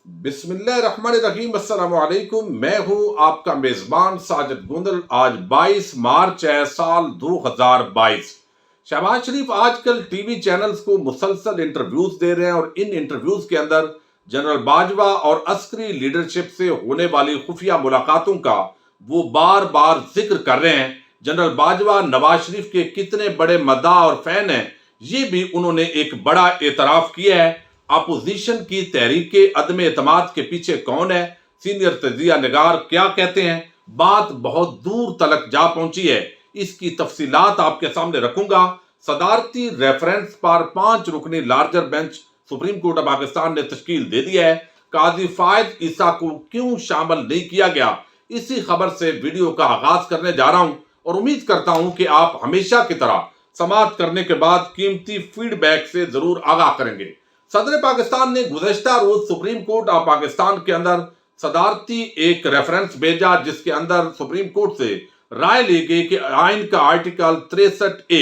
بسم اللہ الرحمن الرحیم۔ السلام علیکم، میں ہوں آپ کا میزبان ساجد گوندل۔ آج 22 مارچ ہے، سال 2022۔ شہباز شریف آج کل ٹی وی چینلز کو مسلسل انٹرویوز دے رہے ہیں، اور ان انٹرویوز کے اندر جنرل باجوہ اور عسکری لیڈرشپ سے ہونے والی خفیہ ملاقاتوں کا وہ بار بار ذکر کر رہے ہیں۔ جنرل باجوہ نواز شریف کے کتنے بڑے مداح اور فین ہیں، یہ بھی انہوں نے ایک بڑا اعتراف کیا ہے۔ اپوزیشن کی تحریک کے عدم اعتماد کے پیچھے کون ہے، سینئر تجزیہ نگار کیا کہتے ہیں، بات بہت دور تلک جا پہنچی ہے۔ اس کی تفصیلات آپ کے سامنے رکھوں گا۔ صدارتی ریفرنس پر 5 رکنی larger bench Supreme Court of Pakistan نے تشکیل دے دیا ہے۔ قاضی فائد عیسیٰ کو کیوں شامل نہیں کیا گیا، اسی خبر سے ویڈیو کا آغاز کرنے جا رہا ہوں، اور امید کرتا ہوں کہ آپ ہمیشہ کی طرح سماعت کرنے کے بعد قیمتی فیڈ بیک سے ضرور آگاہ کریں گے۔ صدر پاکستان نے گزشتہ روز سپریم کورٹ آف پاکستان کے اندر صدارتی ایک ریفرنس بھیجا، جس کے اندر سپریم کورٹ سے رائے لی گئی کہ آئین کا آرٹیکل 63A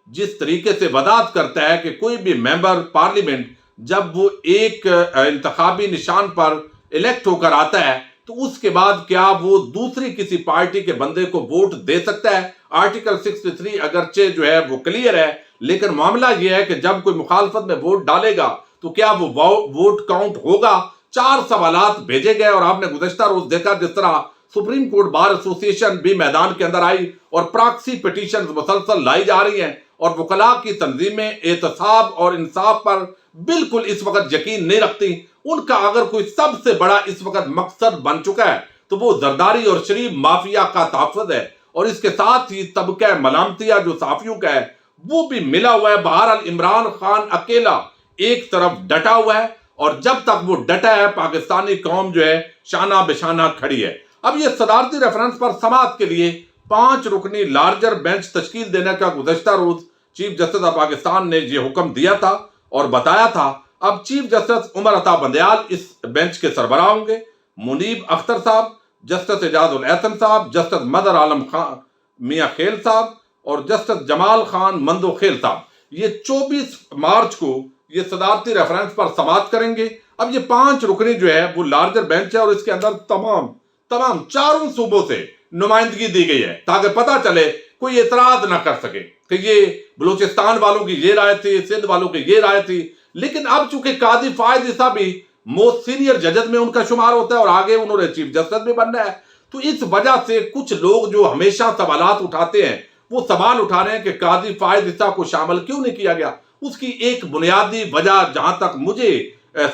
جس طریقے سے وضاحت کرتا ہے کہ کوئی بھی ممبر پارلیمنٹ جب وہ ایک انتخابی نشان پر الیکٹ ہو کر آتا ہے تو اس کے بعد کیا وہ دوسری کسی پارٹی کے بندے کو ووٹ دے سکتا ہے۔ آرٹیکل 63 اگرچہ جو ہے وہ کلیئر ہے، لیکن معاملہ یہ ہے کہ جب کوئی مخالفت میں ووٹ ڈالے گا تو کیا وہ ووٹ کاؤنٹ ہوگا۔ 4 سوالات بھیجے گئے، اور آپ نے گزشتہ روز دیکھا جس طرح سپریم کورٹ بار ایسوسی ایشن بھی میدان کے اندر آئی، اور پراکسی پیٹیشنز مسلسل لائی جا رہی ہیں، اور وکلاء کی تنظیمیں احتساب اور انصاف پر بالکل اس وقت یقین نہیں رکھتی۔ ان کا اگر کوئی سب سے بڑا اس وقت مقصد بن چکا ہے تو وہ زرداری اور شریف مافیا کا تحفظ ہے، اور اس کے ساتھ ہی طبقہ ملامتیہ جو صحافیوں کا ہے وہ بھی ملا ہوا ہے۔ بہرحال عمران خان اکیلا ایک طرف ڈٹا ہوا ہے، اور جب تک وہ ڈٹا ہے پاکستانی قوم جو ہے شانہ بشانہ کھڑی ہے۔ اب یہ صدارتی ریفرنس پر سماعت کے لیے 5 رکنی لارجر بینچ تشکیل دینے کا گزشتہ روز چیف جسٹس آف پاکستان نے یہ حکم دیا تھا اور بتایا تھا۔ اب چیف جسٹس عمر عطا بندیال اس بینچ کے سربراہ ہوں گے۔ منیب اختر صاحب، جسٹس اعجاز الاحسن صاحب، جسٹس مظہر عالم خان میاں خیل صاحب، اور جسٹس جمال خان مندو خیل صاحب، یہ 24 مارچ کو یہ صدارتی ریفرنس پر سماعت کریں گے۔ اب یہ 5 رکنی جو ہے وہ لارجر بینچ ہے، اور اس کے اندر تمام چاروں صوبوں سے نمائندگی دی گئی ہے، تاکہ پتہ چلے کوئی اعتراض نہ کر سکے کہ یہ بلوچستان والوں کی یہ رائے تھی، سندھ والوں کی یہ رائے تھی۔ لیکن اب چونکہ قاضی فائد عیسیٰ بھی موسٹ سینئر ججز میں ان کا شمار ہوتا ہے، اور آگے انہوں نے چیف جسٹس بھی بننا ہے، تو اس وجہ سے کچھ لوگ جو ہمیشہ سوالات اٹھاتے ہیں وہ سوال اٹھا رہے ہیں کہ قاضی فائد عیسیٰ کو شامل کیوں نہیں کیا گیا۔ اس کی ایک بنیادی وجہ جہاں تک مجھے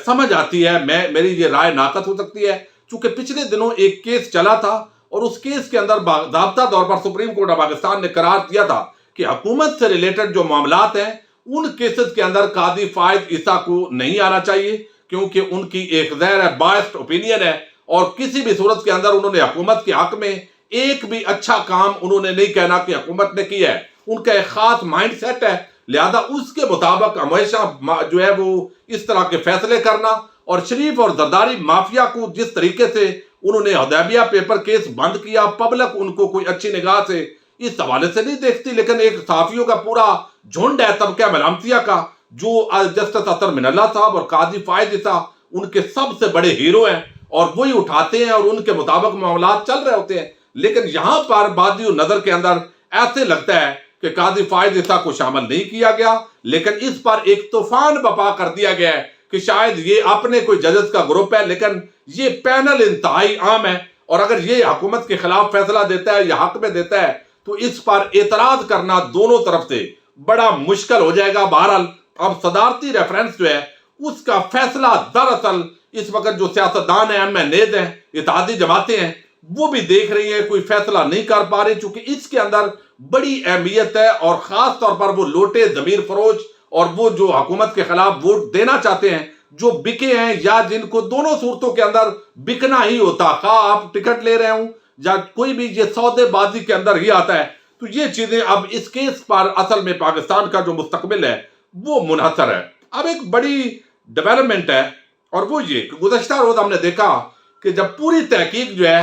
سمجھ آتی ہے، میری یہ رائے ناقص ہو سکتی ہے، چونکہ پچھلے دنوں ایک کیس چلا تھا، اور اس کیس کے اندر باضابطہ طور پر سپریم کورٹ آف پاکستان نے قرار دیا تھا کہ حکومت سے ریلیٹڈ جو معاملات ہیں ان کیسز کے اندر قاضی فائد عیسیٰ کو نہیں آنا چاہیے، کیونکہ ان کی ایک ظاہر ہے بائسڈ اوپینین ہے، اور کسی بھی صورت کے اندر انہوں نے حکومت کے حق میں ایک بھی اچھا کام انہوں نے نہیں کہنا کہ حکومت نے کیا ہے۔ ان کا ایک خاص مائنڈ سیٹ ہے، لہذا اس کے مطابق ہمیشہ جو ہے وہ اس طرح کے فیصلے کرنا، اور شریف اور زرداری مافیا کو جس طریقے سے انہوں نے حدیبیہ پیپر کیس بند کیا، پبلک ان کو کوئی اچھی نگاہ سے اس حوالے سے نہیں دیکھتی، لیکن ایک صحافیوں کا پورا جھنڈ ہے طبقہ ملامتیہ کا، جو جسٹس اطہر من اللہ صاحب اور قاضی فائد عیسیٰ ان کے سب سے بڑے ہیرو ہیں، اور وہی اٹھاتے ہیں اور ان کے مطابق معاملات چل رہے ہوتے ہیں۔ لیکن یہاں پر بادی و نظر کے اندر ایسے لگتا ہے کہ قاضی فائد عیسیٰ کو شامل نہیں کیا گیا، لیکن اس پر ایک طوفان بپا کر دیا گیا ہے کہ شاید یہ اپنے کوئی ججز کا گروپ ہے، لیکن یہ پینل انتہائی عام ہے، اور اگر یہ حکومت کے خلاف فیصلہ دیتا ہے یا حق میں دیتا ہے تو اس پر اعتراض کرنا دونوں طرف سے بڑا مشکل ہو جائے گا۔ بہرحال اب صدارتی ریفرنس جو ہے اس کا فیصلہ دراصل اس وقت جو سیاستدان ہیں، MNAs ہیں، اتحادی جماعتیں ہیں، وہ بھی دیکھ رہی ہیں، کوئی فیصلہ نہیں کر پا رہی، چونکہ اس کے اندر بڑی اہمیت ہے، اور خاص طور پر وہ لوٹے ضمیر فروش اور وہ جو حکومت کے خلاف ووٹ دینا چاہتے ہیں، جو بکے ہیں یا جن کو دونوں صورتوں کے اندر بکنا ہی ہوتا، خواہ آپ ٹکٹ لے رہے ہوں یا کوئی بھی یہ سودے بازی کے اندر ہی آتا ہے، تو یہ چیزیں اب اس کیس پر اصل میں پاکستان کا جو مستقبل ہے وہ منحصر ہے۔ اب ایک بڑی ڈیولپمنٹ ہے، اور وہ یہ کہ گزشتہ روز ہم نے دیکھا کہ جب پوری تحقیق جو ہے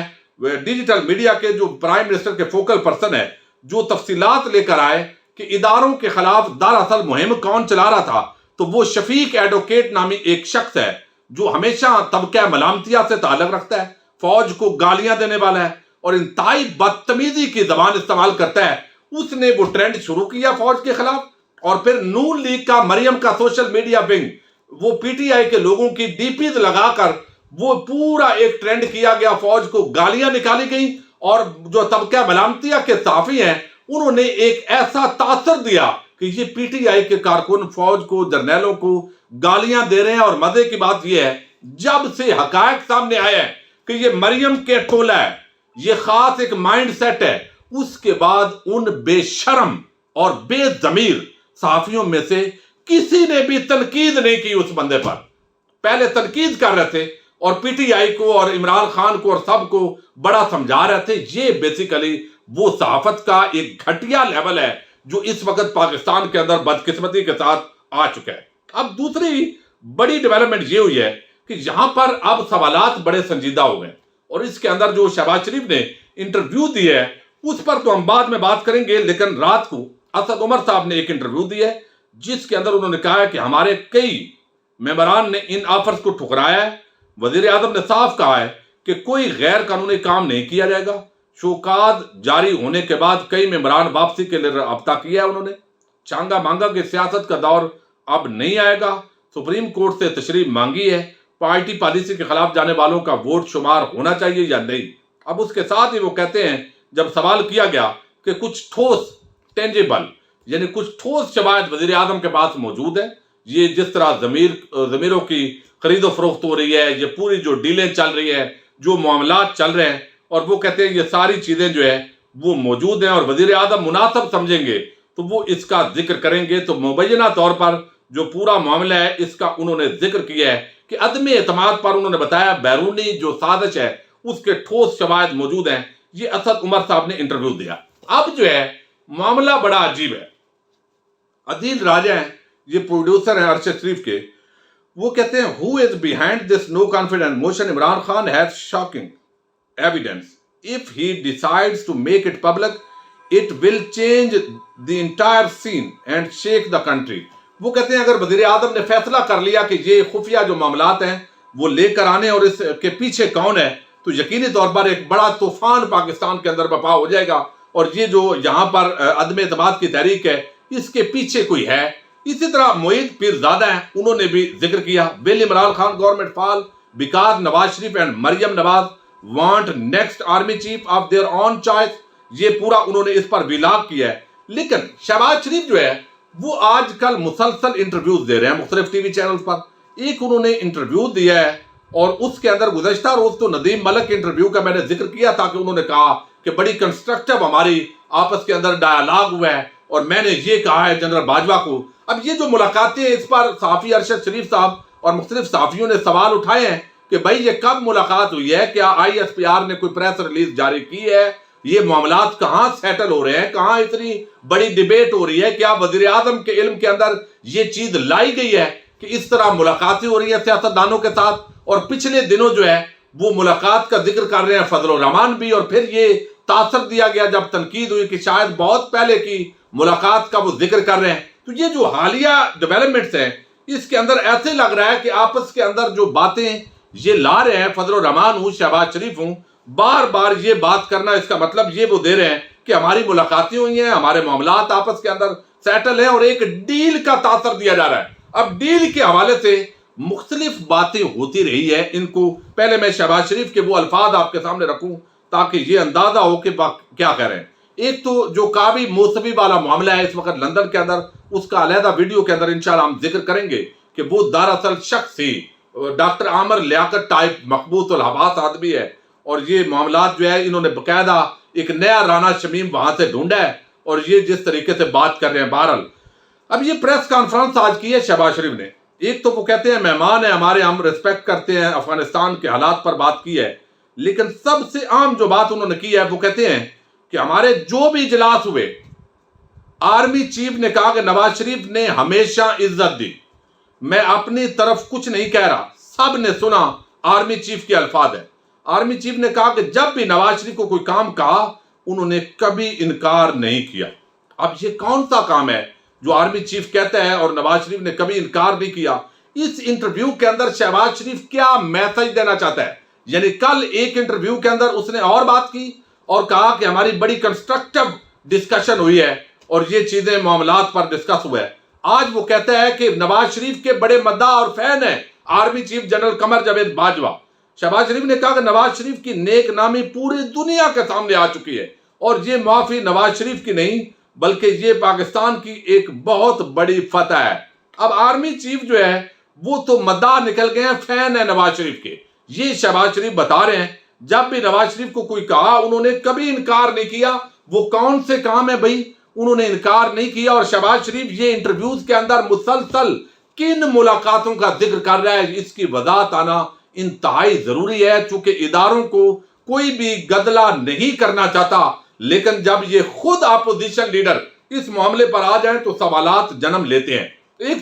ڈیجیٹل میڈیا کے جو پرائم منسٹر کے فوکل پرسن ہے، جو تفصیلات لے کر آئے کہ اداروں کے خلاف دراصل مہم کون چلا رہا تھا، تو وہ شفیق ایڈوکیٹ نامی ایک شخص ہے جو ہمیشہ طبقہ ملامتیہ سے تعلق رکھتا ہے، فوج کو گالیاں دینے والا ہے اور انتہائی بدتمیزی کی زبان استعمال کرتا ہے، اس نے وہ ٹرینڈ شروع کیا فوج کے خلاف۔ اور پھر نون لیگ کا مریم کا سوشل میڈیا ونگ، وہ پی ٹی آئی کے لوگوں کی ڈی پیز لگا کر وہ پورا ایک ٹرینڈ کیا گیا، فوج کو گالیاں نکالی گئیں، اور جو طبقہ ملامتیہ کے صحافی ہیں انہوں نے ایک ایسا تاثر دیا کہ یہ پی ٹی آئی کے کارکن فوج کو، جرنیلوں کو گالیاں دے رہے ہیں۔ اور مزے کی بات یہ ہے، جب سے حقائق سامنے آیا ہے کہ یہ مریم کے ٹولہ ہے، یہ خاص ایک مائنڈ سیٹ ہے، اس کے بعد ان بے شرم اور بے ضمیر صحافیوں میں سے کسی نے بھی تنقید نہیں کی اس بندے پر۔ پہلے تنقید کر رہے تھے اور پی ٹی آئی کو اور عمران خان کو اور سب کو بڑا سمجھا رہے تھے۔ یہ بیسیکلی وہ صحافت کا ایک گھٹیا لیول ہے جو اس وقت پاکستان کے اندر بدقسمتی کے ساتھ آ چکا ہے۔ اب دوسری بڑی ڈیولپمنٹ یہ ہوئی ہے کہ یہاں پر اب سوالات بڑے سنجیدہ ہو گئے، اور اس کے اندر جو شہباز شریف نے انٹرویو دی ہے اس پر تو ہم بعد میں بات کریں گے، لیکن رات کو اسد عمر صاحب نے ایک انٹرویو دی ہے جس کے اندر انہوں نے کہا ہے کہ ہمارے کئی ممبران نے ان آفرز کو ٹھکرایا ہے۔ وزیر اعظم نے صاف کہا ہے کہ کوئی غیر قانونی کام نہیں کیا جائے گا۔ شوکاز جاری ہونے کے بعد کئی ممبران واپسی کے لیے رابطہ کیا ہے، انہوں نے چانگا مانگا کہ سیاست کا دور اب نہیں آئے گا، سپریم کورٹ سے تشریح مانگی ہے، پارٹی پالیسی کے خلاف جانے والوں کا ووٹ شمار ہونا چاہیے یا نہیں۔ اب اس کے ساتھ ہی وہ کہتے ہیں، جب سوال کیا گیا کہ کچھ ٹھوس ٹینجیبل یعنی کچھ ٹھوس شواہد وزیر اعظم کے پاس موجود ہے، یہ جس طرح ضمیروں کی خرید و فروخت ہو رہی ہے، یہ پوری جو ڈیلیں چل رہی ہے، جو معاملات چل رہے ہیں، اور وہ کہتے ہیں یہ ساری چیزیں جو ہے وہ موجود ہیں اور وزیر اعظم مناسب سمجھیں گے تو وہ اس کا ذکر کریں گے۔ تو مبینہ طور پر جو پورا معاملہ ہے اس کا انہوں نے ذکر کیا ہے کہ عدم اعتماد پر انہوں نے بتایا بیرونی جو سازش ہے اس کے ٹھوس شواہد موجود ہیں۔ یہ اسد عمر صاحب نے انٹرویو دیا۔ اب جو ہے معاملہ بڑا عجیب ہے۔ عدیل راجہ ہیں، یہ پروڈیوسر ہیں ارشد شریف کے، وہ کہتے ہیں who is behind this no confidence motion? Imran Khan has shocking evidence. If he decides to make it public, it will change the entire scene and shake the country. وہ کہتے ہیں اگر وزیر اعظم نے فیصلہ کر لیا کہ یہ خفیہ جو معاملات ہیں وہ لے کر آنے اور اس کے پیچھے کون ہے، تو یقینی طور پر ایک بڑا طوفان پاکستان کے اندر برپا ہو جائے گا، اور یہ جو یہاں پر عدم اعتماد کی تحریک ہے اس کے پیچھے کوئی ہے۔ اسی طرح معید پیرزادہ ہیں، انہوں نے بھی ذکر کیا will Imran Khan government fall because Nawaz Sharif and Maryam Nawaz want next army chief of their own choice. یہ پورا انہوں نے اس پر ویلاگ کیا ہے۔ لیکن شہباز شریف جو ہے وہ آج کل مسلسل انٹرویوز دے رہے ہیں مختلف ٹی وی چینلز پر۔ ایک انہوں نے انٹرویو دیا ہے اور اس کے اندر گزشتہ روز تو ندیم ملک کے انٹرویو کا میں نے ذکر کیا تھا کہ انہوں نے کہا کہ بڑی کنسٹرکٹیو ہماری آپس کے اندر ڈائیلاگ ہوا ہے اور میں نے یہ کہا ہے جنرل باجوہ کو۔ اب یہ جو ملاقاتیں اس پر صحافی ارشد شریف صاحب اور مختلف صحافیوں نے سوال اٹھائے ہیں کہ بھائی یہ کب ملاقات ہوئی ہے، کیا آئی ایس پی آر نے کوئی پریس ریلیز جاری کی ہے، یہ معاملات کہاں سیٹل ہو رہے ہیں، کہاں اتنی بڑی ڈیبیٹ ہو رہی ہے، کیا وزیر اعظم کے علم کے اندر یہ چیز لائی گئی ہے کہ اس طرح ملاقاتیں ہو رہی ہیں سیاستدانوں کے ساتھ۔ اور پچھلے دنوں جو ہے وہ ملاقات کا ذکر کر رہے ہیں فضل الرحمان بھی، اور پھر یہ تاثر دیا گیا جب تنقید ہوئی کہ شاید بہت پہلے کی ملاقات کا وہ ذکر کر رہے ہیں۔ تو یہ جو حالیہ ڈیولپمنٹس ہیں اس کے اندر ایسے لگ رہا ہے کہ آپس کے اندر جو باتیں یہ لا رہے ہیں، فضل الرحمان ہوں، شہباز شریف ہوں، بار بار یہ بات کرنا، اس کا مطلب یہ وہ دے رہے ہیں کہ ہماری ملاقاتیں ہوئی ہیں، ہمارے معاملات آپس کے اندر سیٹل ہیں، اور ایک ڈیل کا تاثر دیا جا رہا ہے۔ اب ڈیل کے حوالے سے مختلف باتیں ہوتی رہی ہے۔ ان کو پہلے میں شہباز شریف کے وہ الفاظ آپ کے سامنے رکھوں تاکہ یہ اندازہ ہو کہ کیا کہہ رہے ہیں۔ ایک تو جو کاوی موسوی والا معاملہ ہے اس وقت لندن کے اندر، اس کا علیحدہ ویڈیو کے اندر انشاءاللہ ہم ذکر کریں گے کہ وہ دراصل شخص ہی ڈاکٹر عامر لیاقت ٹائپ مقبوض الحواس آدمی ہے، اور یہ معاملات جو ہے انہوں نے باقاعدہ ایک نیا رانا شمیم وہاں سے ڈھونڈا ہے، اور یہ جس طریقے سے بات کر رہے ہیں۔ بہرحال اب یہ پریس کانفرنس آج کی ہے شہباز شریف نے، ایک تو وہ کہتے ہیں مہمان ہیں ہمارے، ہم ریسپیکٹ کرتے ہیں، افغانستان کے حالات پر بات کی ہے، لیکن سب سے عام جو بات انہوں نے کی ہے وہ کہتے ہیں کہ ہمارے جو بھی اجلاس ہوئے آرمی چیف نے کہا کہ نواز شریف نے ہمیشہ عزت دی، میں اپنی طرف کچھ نہیں کہہ رہا، سب نے سنا، آرمی چیف کے الفاظ ہیں۔ آرمی چیف نے کہا کہ جب بھی نواز شریف کو کوئی کام کہا انہوں نے کبھی انکار نہیں کیا۔ اب یہ کون سا کام ہے جو آرمی چیف کہتا ہے اور نواز شریف نے کبھی انکار نہیں کیا؟ اس انٹرویو کے اندر شہباز شریف کیا میسج دینا چاہتا ہے؟ یعنی کل ایک انٹرویو کے اندر اس نے اور بات کی اور کہا کہ ہماری بڑی کنسٹرکٹیو ڈسکشن ہوئی ہے اور یہ چیزیں معاملات پر ڈسکس ہوئے ہیں۔ آج وہ کہتا ہے کہ نواز شریف کے بڑے مداح اور فین ہیں army chief general Qamar Javed Bajwa. Shehbaz Sharif نے کہا کہ نواز شریف کی نیک نامی پوری دنیا کے سامنے آ چکی ہے اور یہ معافی نواز شریف کی نہیں بلکہ یہ پاکستان کی ایک بہت بڑی فتح ہے۔ اب آرمی چیف جو ہے وہ تو مداح نکل گئے ہیں، فین ہے نواز شریف کے۔ یہ شہباز شریف بتا رہے ہیں جب بھی نواز شریف کو کوئی کہا انہوں نے کبھی انکار نہیں کیا۔ وہ کون سے کام ہے بھائی، انہوں نے انکار نہیں کیا۔ اور شہباز شریف یہ انٹرویوز کے اندر مسلسل کن ملاقاتوں کا ذکر کر رہا ہے، اس کی وضاحت آنا انتہائی ضروری ہے، چونکہ اداروں کو کوئی بھی گدلا نہیں کرنا چاہتا، لیکن جب یہ خود اپوزیشن لیڈر اس معاملے پر آ جائیں تو سوالات جنم لیتے ہیں۔ ایک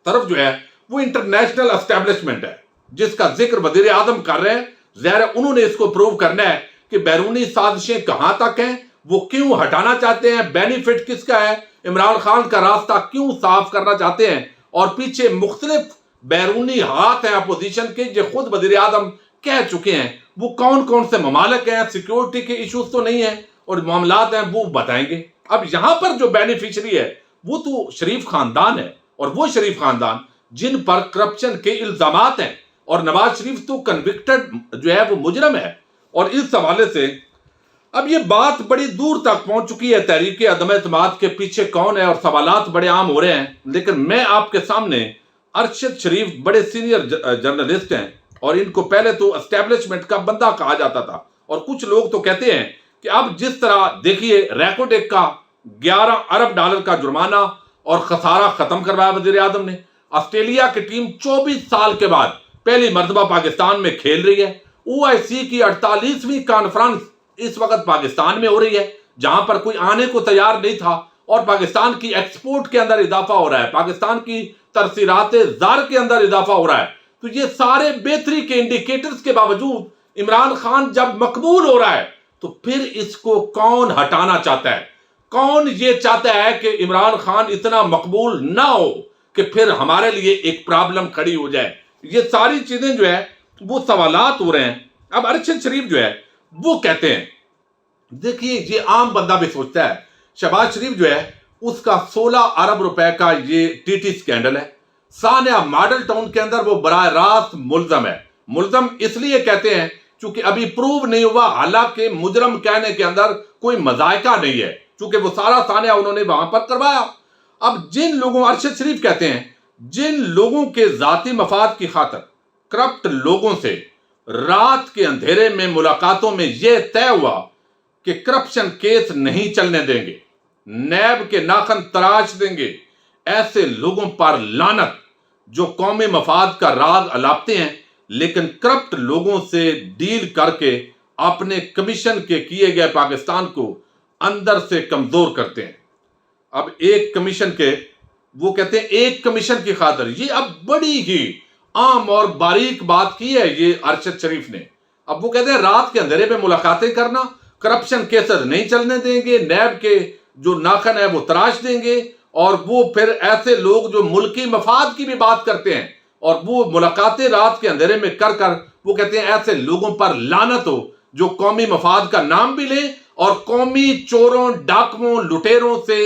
طرف جو ہے وہ انٹرنیشنل اسٹیبلشمنٹ ہے جس کا ذکر وزیر اعظم کر رہے ہیں، ظاہر انہوں نے اس کو پروو کرنا ہے کہ بیرونی سازشیں کہاں تک ہیں، وہ کیوں ہٹانا چاہتے ہیں، بینیفٹ کس کا ہے، عمران خان کا راستہ کیوں صاف کرنا چاہتے ہیں، اور پیچھے مختلف بیرونی ہاتھ ہیں اپوزیشن کے جو خود وزیر اعظم کہہ چکے ہیں، وہ کون کون سے ممالک ہیں، سیکیورٹی کے ایشوز تو نہیں ہیں اور معاملات ہیں وہ بتائیں گے۔ اب یہاں پر جو بینیفیشری ہے وہ تو شریف خاندان ہے، اور وہ شریف خاندان جن پر کرپشن کے الزامات ہیں، اور نواز شریف تو کنوکٹڈ جو ہے وہ مجرم ہے۔ اور اس حوالے سے اب یہ بات بڑی دور تک پہنچ چکی ہے، تحریک عدم اعتماد کے پیچھے کون ہے، اور سوالات بڑے عام ہو رہے ہیں۔ لیکن میں آپ کے سامنے ارشد شریف بڑے سینئر جرنلسٹ ہیں اور ان کو پہلے تو اسٹیبلشمنٹ کا بندہ کہا جاتا تھا، اور کچھ لوگ تو کہتے ہیں کہ اب جس طرح دیکھیے ریکوٹیک کا 11 ارب ڈالر کا جرمانہ اور خسارہ ختم کروایا وزیر اعظم نے، آسٹریلیا کی ٹیم 24 سال کے بعد پہلی مرتبہ پاکستان میں کھیل رہی ہے، OIC کی 48ویں کانفرنس اس وقت پاکستان میں ہو رہی ہے جہاں پر کوئی آنے کو تیار نہیں تھا، اور پاکستان کی ایکسپورٹ کے اندر اضافہ ہو رہا ہے، پاکستان کی ترسیلات زر کے اندر اضافہ ہو رہا ہے۔ تو یہ سارے بہتری کے انڈیکیٹرز کے باوجود عمران خان جب مقبول ہو رہا ہے تو پھر اس کو کون ہٹانا چاہتا ہے؟ کون یہ چاہتا ہے کہ عمران خان اتنا مقبول نہ ہو کہ پھر ہمارے لیے ایک پرابلم کھڑی ہو جائے؟ یہ ساری چیزیں جو ہے وہ سوالات ہو رہے ہیں۔ اب ارشد شریف جو ہے وہ کہتے ہیں، دیکھیے یہ عام بندہ بھی سوچتا ہے، شہباز شریف جو ہے اس کا 16 ارب روپے کا یہ TT سکینڈل ہے، سانحہ ماڈل ٹاؤن کے اندر وہ براہ راست ملزم ہے۔ ملزم اس لیے کہتے ہیں چونکہ ابھی پروو نہیں ہوا، حالانکہ مجرم کہنے کے اندر کوئی مذائقہ نہیں ہے، چونکہ وہ سارا سانحہ انہوں نے وہاں پر کروایا۔ اب جن لوگوں، ارشد شریف کہتے ہیں، جن لوگوں کے ذاتی مفاد کی خاطر کرپٹ لوگوں سے رات کے اندھیرے میں ملاقاتوں میں یہ طے ہوا کہ کرپشن کیس نہیں چلنے دیں گے، نیب کے ناخن تراش دیں گے، ایسے لوگوں پر لعنت جو قومی مفاد کا راز الاپتے ہیں لیکن کرپٹ لوگوں سے ڈیل کر کے اپنے کمیشن کے کیے گئے پاکستان کو اندر سے کمزور کرتے ہیں۔ اب ایک کمیشن کے، وہ کہتے ہیں ایک کمیشن کی خاطر، یہ اب بڑی ہی عام اور باریک بات کی ہے یہ ارشد شریف نے۔ اب وہ کہتے ہیں رات کے اندھیرے میں ملاقاتیں کرنا، کرپشن کیسز نہیں چلنے دیں گے، نیب کے جو ناخن ہے وہ تراش دیں گے، اور وہ پھر ایسے لوگ جو ملکی مفاد کی بھی بات کرتے ہیں اور وہ ملاقاتیں رات کے اندھیرے میں کر کر وہ کہتے ہیں ایسے لوگوں پر لعنت ہو جو قومی مفاد کا نام بھی لیں اور قومی چوروں، ڈاکوؤں، لٹیروں سے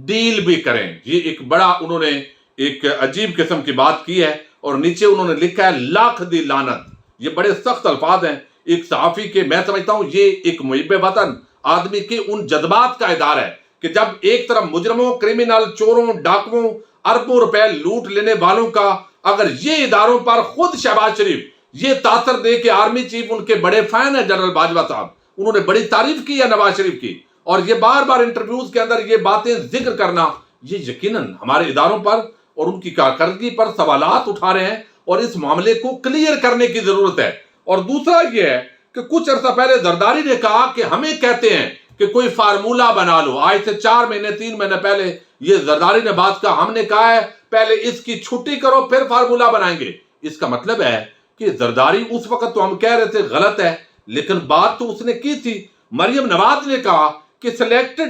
ڈیل بھی کریں۔ یہ ایک بڑا انہوں نے ایک عجیب قسم کی بات کی ہے، اور نیچے انہوں نے لکھا ہے لاکھ دی لعنت۔ یہ بڑے سخت الفاظ ہیں ایک صحافی کے۔ میں سمجھتا ہوں یہ ایک محب وطن آدمی کے ان جذبات کا اظہار ہے کہ جب ایک طرف مجرموں، کرمنل، چوروں، ڈاکوؤں، اربوں روپے لوٹ لینے والوں کا اگر یہ اداروں پر خود شہباز شریف یہ تاثر دے کہ آرمی چیف ان کے بڑے فین ہیں جنرل باجوہ صاحب، انہوں نے بڑی تعریف کی ہے نواز شریف کی، اور یہ بار بار انٹرویوز کے اندر یہ باتیں ذکر کرنا، یہ یقیناً ہمارے اداروں پر اور ان کی کارکردگی پر سوالات اٹھا رہے ہیں، اور اس معاملے کو کلیئر کرنے کی ضرورت ہے۔ اور دوسرا یہ ہے کہ کچھ عرصہ پہلے زرداری نے کہا کہ ہمیں کہتے ہیں کہ کوئی فارمولہ بنا لو، آج سے 4 مہینے 3 مہینے پہلے یہ زرداری نے بات کہا، ہم نے کہا ہے پہلے اس کی چھٹی کرو پھر فارمولہ بنائیں گے۔ اس کا مطلب ہے کہ زرداری اس وقت تو ہم کہہ رہے تھے غلط ہے، لیکن بات تو اس نے کی تھی۔ مریم نواز نے کہا کہ سلیکٹر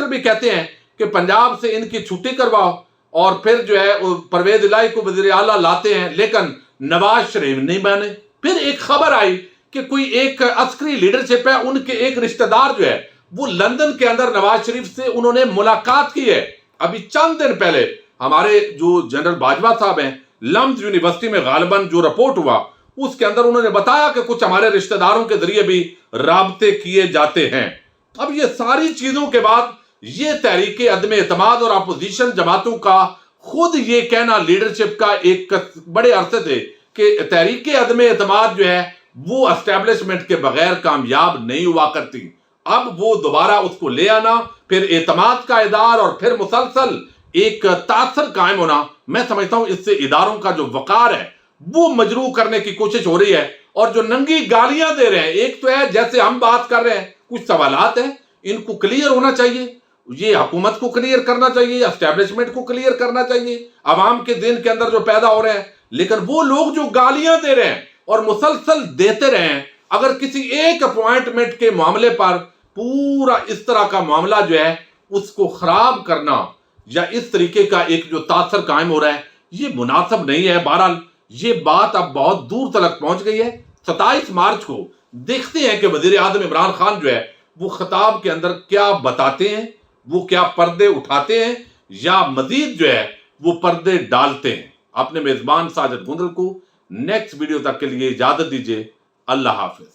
بھی کہتے ہیں کہ پنجاب سے ان کی چھٹی کرواؤ۔ اور پھر جو ہے پرویز الہی کو وزیر اعلیٰ لاتے ہیں لیکن نواز شریف نہیں بنے. پھر ایک خبر آئی کہ کوئی ایک عسکری لیڈرشپ ہے، ان کے ایک رشتہ دار جو ہے وہ لندن کے اندر نواز شریف سے انہوں نے ملاقات کی ہے. ابھی چند دن پہلے ہمارے جو جنرل باجوہ صاحب ہیں، لمز یونیورسٹی میں غالباً جو رپورٹ ہوا اس کے اندر انہوں نے بتایا کہ کچھ ہمارے رشتہ داروں کے ذریعے بھی رابطے کیے جاتے ہیں. اب یہ ساری چیزوں کے بعد یہ تحریک عدم اعتماد اور اپوزیشن جماعتوں کا خود یہ کہنا لیڈرشپ کا ایک بڑے عرصے سے کہ تحریک عدم اعتماد جو ہے وہ اسٹیبلشمنٹ کے بغیر کامیاب نہیں ہوا کرتی. اب وہ دوبارہ اس کو لے آنا، پھر اعتماد کا ادار اور پھر مسلسل ایک تاثر قائم ہونا، میں سمجھتا ہوں اس سے اداروں کا جو وقار ہے وہ مجروح کرنے کی کوشش ہو رہی ہے. اور جو ننگی گالیاں دے رہے ہیں، ایک تو ہے جیسے ہم بات کر رہے ہیں، کچھ سوالات ہیں ان کو کلیئر ہونا چاہیے، یہ حکومت کو کلیئر کرنا چاہیے، اسٹیبلشمنٹ کو کلیئر کرنا چاہیے، عوام کے ذہن کے اندر جو پیدا ہو رہے ہیں. لیکن وہ لوگ جو گالیاں دے رہے ہیں اور مسلسل دیتے رہے ہیں، اگر کسی ایک اپوائنٹمنٹ کے معاملے پر پورا اس طرح کا معاملہ جو ہے اس کو خراب کرنا یا اس طریقے کا ایک جو تاثر قائم ہو رہا ہے یہ مناسب نہیں ہے. بہرحال یہ بات اب بہت دور تلک پہنچ گئی ہے. 27 مارچ کو دیکھتے ہیں کہ وزیر اعظم عمران خان جو ہے وہ خطاب کے اندر کیا بتاتے ہیں، وہ کیا پردے اٹھاتے ہیں یا مزید جو ہے وہ پردے ڈالتے ہیں. اپنے میزبان ساجد گوندل کو نیکسٹ ویڈیو تک کے لیے اجازت دیجیے. اللہ حافظ.